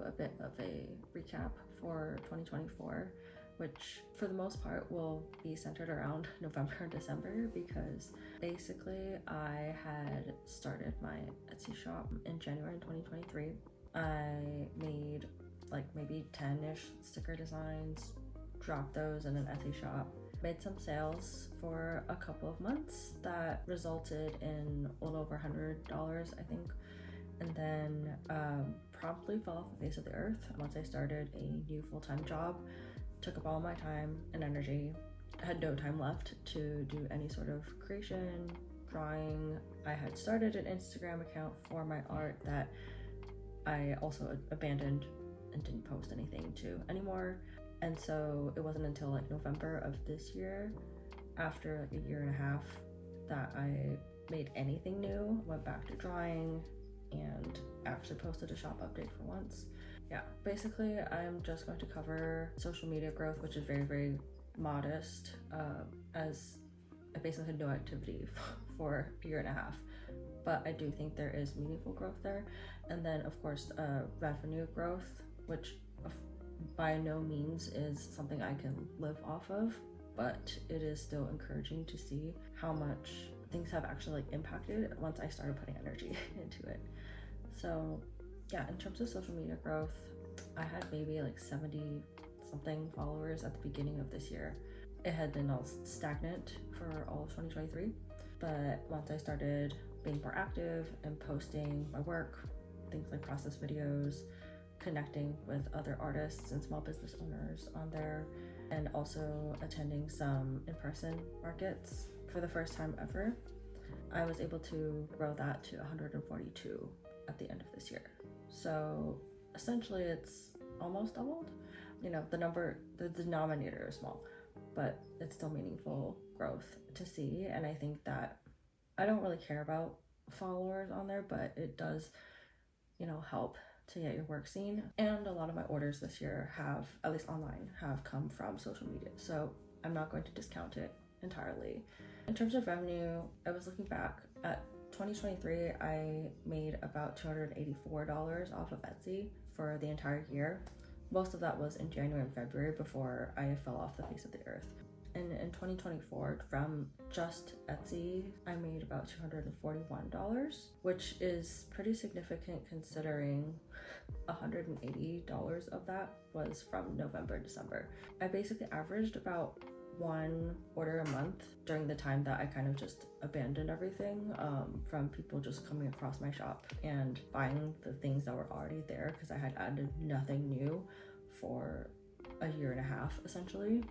a bit of a recap for 2024, which for the most part will be centered around November and December, because basically I had started my Etsy shop in January 2023. I made like maybe 10-ish sticker designs, dropped those in an Etsy shop, made some sales for a couple of months that resulted in a little over $100, I think, and then promptly fell off the face of the earth once I started a new full-time job. Took up all my time and energy. I had no time left to do any sort of creation, drawing. I had started an Instagram account for my art that I also abandoned and didn't post anything to anymore. And so it wasn't until like November of this year, after like a year and a half, that I made anything new, went back to drawing, and actually posted a shop update for once. Yeah, basically I'm just going to cover social media growth, which is very, very modest, as I basically had no activity for a year and a half. But I do think there is meaningful growth there. And then of course, revenue growth, which by no means is something I can live off of, but it is still encouraging to see how much things have actually like impacted once I started putting energy into it. So yeah, in terms of social media growth, I had maybe like 70 something followers at the beginning of this year. It had been all stagnant for all of 2023, but once I started being more active and posting my work, things like process videos, connecting with other artists and small business owners on there, and also attending some in-person markets for the first time ever, I was able to grow that to 142 at the end of this year. So essentially it's almost doubled. You know, the denominator is small, but it's still meaningful growth to see. And I think that I don't really care about followers on there, but it does, you know, help to get your work seen. And a lot of my orders this year have, at least online, have come from social media. So I'm not going to discount it entirely. In terms of revenue, I was looking back at 2023, I made about $284 off of Etsy for the entire year. Most of that was in January and February before I fell off the face of the earth. And in 2024, from just Etsy, I made about $241, which is pretty significant considering $180 of that was from November and December. I basically averaged about one order a month during the time that I kind of just abandoned everything, from people just coming across my shop and buying the things that were already there, because I had added nothing new for a year and a half essentially.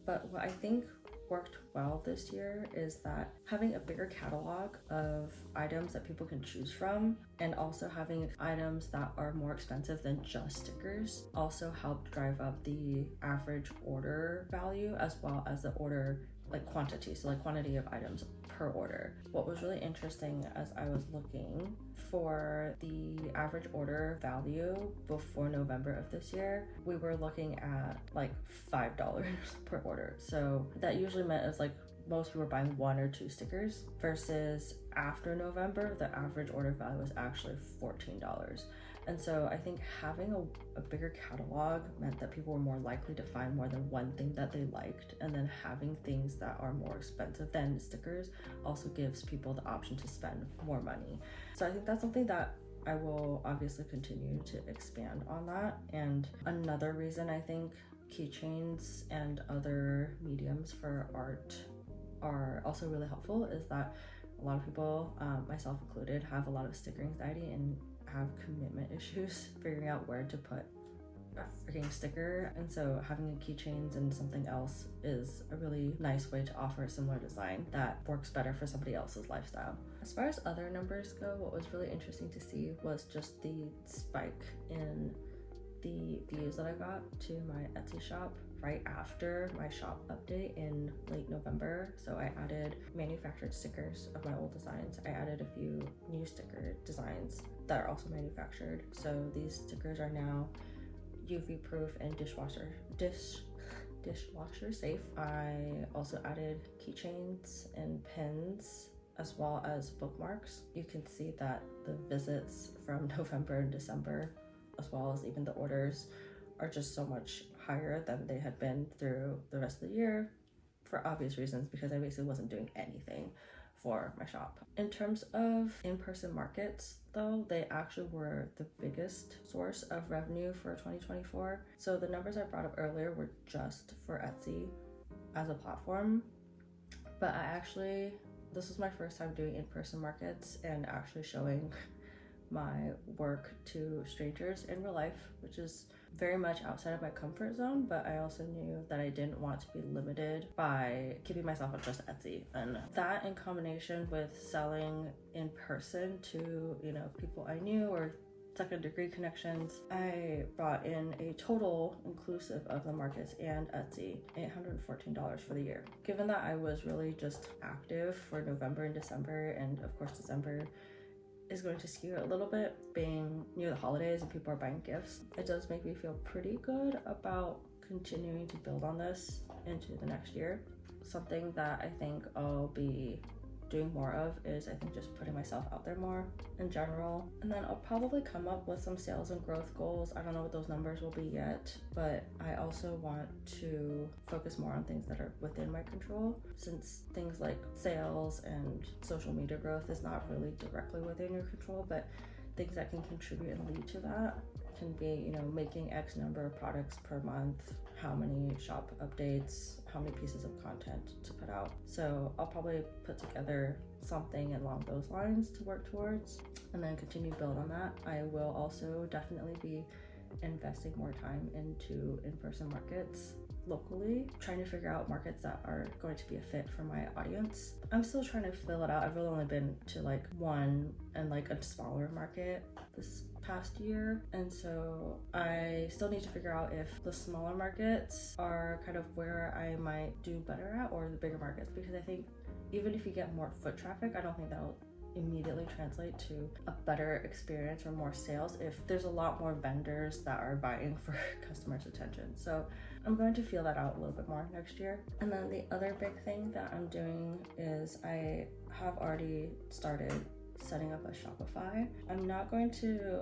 But what I think worked well this year is that having a bigger catalog of items that people can choose from, and also having items that are more expensive than just stickers, also helped drive up the average order value as well as the order like quantity, so like quantity of items per order. What was really interesting as I was looking for the average order value before November of this year, we were looking at like $5 per order. So that usually meant it was like most people were buying 1 or 2 stickers, versus after November, the average order value was actually $14. And so I think having a bigger catalog meant that people were more likely to find more than one thing that they liked, and then having things that are more expensive than stickers also gives people the option to spend more money. So I think that's something that I will obviously continue to expand on that. And another reason I think keychains and other mediums for art are also really helpful is that a lot of people, myself included, have a lot of sticker anxiety and have commitment issues figuring out where to put a freaking sticker. And so having keychains and something else is a really nice way to offer a similar design that works better for somebody else's lifestyle. As far as other numbers go, what was really interesting to see was just the spike in the views that I got to my Etsy shop right after my shop update in late November. So I added manufactured stickers of my old designs. I added a few new sticker designs that are also manufactured. So these stickers are now UV proof and dishwasher safe. I also added keychains and pins as well as bookmarks. You can see that the visits from November and December as well as even the orders are just so much higher than they had been through the rest of the year, for obvious reasons, because I basically wasn't doing anything for my shop. In terms of in-person markets though, they actually were the biggest source of revenue for 2024. So the numbers I brought up earlier were just for Etsy as a platform, but this was my first time doing in-person markets and actually showing my work to strangers in real life, which is very much outside of my comfort zone, but I also knew that I didn't want to be limited by keeping myself at just Etsy. And that in combination with selling in person to, people I knew or second degree connections, I brought in a total inclusive of the markets and Etsy, $814 for the year. Given that I was really just active for November and December, and of course December is going to skew a little bit being near the holidays and people are buying gifts, it does make me feel pretty good about continuing to build on this into the next year. Something that I think I'll be doing more of is just putting myself out there more in general. And then I'll probably come up with some sales and growth goals. I don't know what those numbers will be yet, but I also want to focus more on things that are within my control, since things like sales and social media growth is not really directly within your control, but things that can contribute and lead to that can be, making X number of products per month, how many shop updates, how many pieces of content to put out. So I'll probably put together something along those lines to work towards and then continue to build on that. I will also definitely be investing more time into in-person markets locally, trying to figure out markets that are going to be a fit for my audience. I'm still trying to fill it out. I've really only been to one and a smaller market this past year, and so I still need to figure out if the smaller markets are kind of where I might do better at, or the bigger markets, because I think even if you get more foot traffic, I don't think that'll immediately translate to a better experience or more sales if there's a lot more vendors that are vying for customers' attention. So I'm going to feel that out a little bit more next year. And then the other big thing that I'm doing is I have already started setting up a Shopify. I'm not going to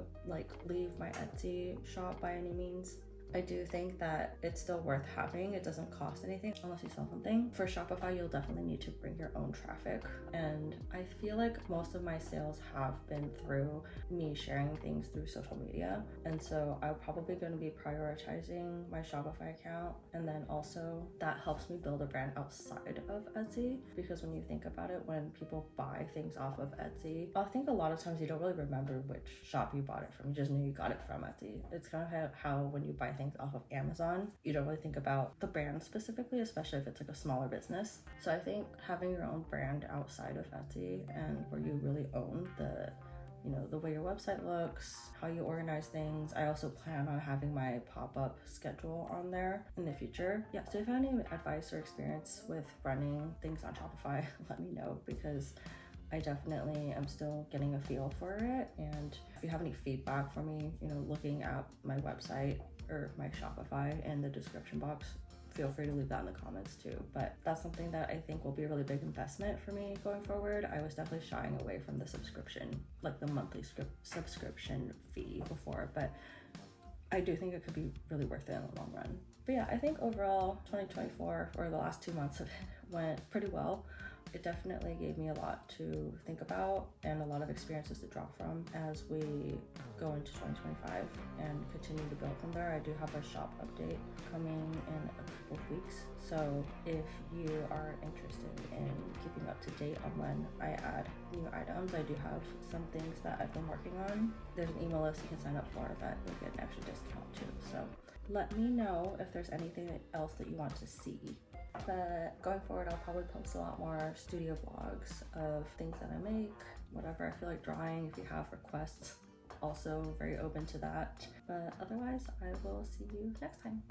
leave my Etsy shop by any means. I do think that it's still worth having. It doesn't cost anything unless you sell something. For Shopify, you'll definitely need to bring your own traffic. And I feel like most of my sales have been through me sharing things through social media. And so I'm probably going to be prioritizing my Shopify account. And then also that helps me build a brand outside of Etsy. Because when you think about it, when people buy things off of Etsy, I think a lot of times you don't really remember which shop you bought it from. You just knew you got it from Etsy. It's kind of how when you buy things off of Amazon, you don't really think about the brand specifically, especially if it's a smaller business. So I think having your own brand outside of Etsy, and where you really own the way your website looks, how you organize things. I also plan on having my pop-up schedule on there in the future. Yeah, so if you have any advice or experience with running things on Shopify, let me know, because I definitely am still getting a feel for it. And if you have any feedback for me, looking at my website or my Shopify in the description box, feel free to leave that in the comments too. But that's something that I think will be a really big investment for me going forward. I was definitely shying away from the subscription, the monthly subscription fee before, but I do think it could be really worth it in the long run. But yeah, I think overall 2024, or the last 2 months of it, went pretty well. It definitely gave me a lot to think about and a lot of experiences to draw from as we go into 2025 and continue to build from there. I do have a shop update coming in a couple of weeks. So if you are interested in keeping up to date on when I add new items, I do have some things that I've been working on. There's an email list you can sign up for that you'll get an extra discount too. So let me know if there's anything else that you want to see. But going forward, I'll probably post a lot more studio vlogs of things that I make, whatever I feel like drawing. If you have requests, also very open to that. But otherwise, I will see you next time.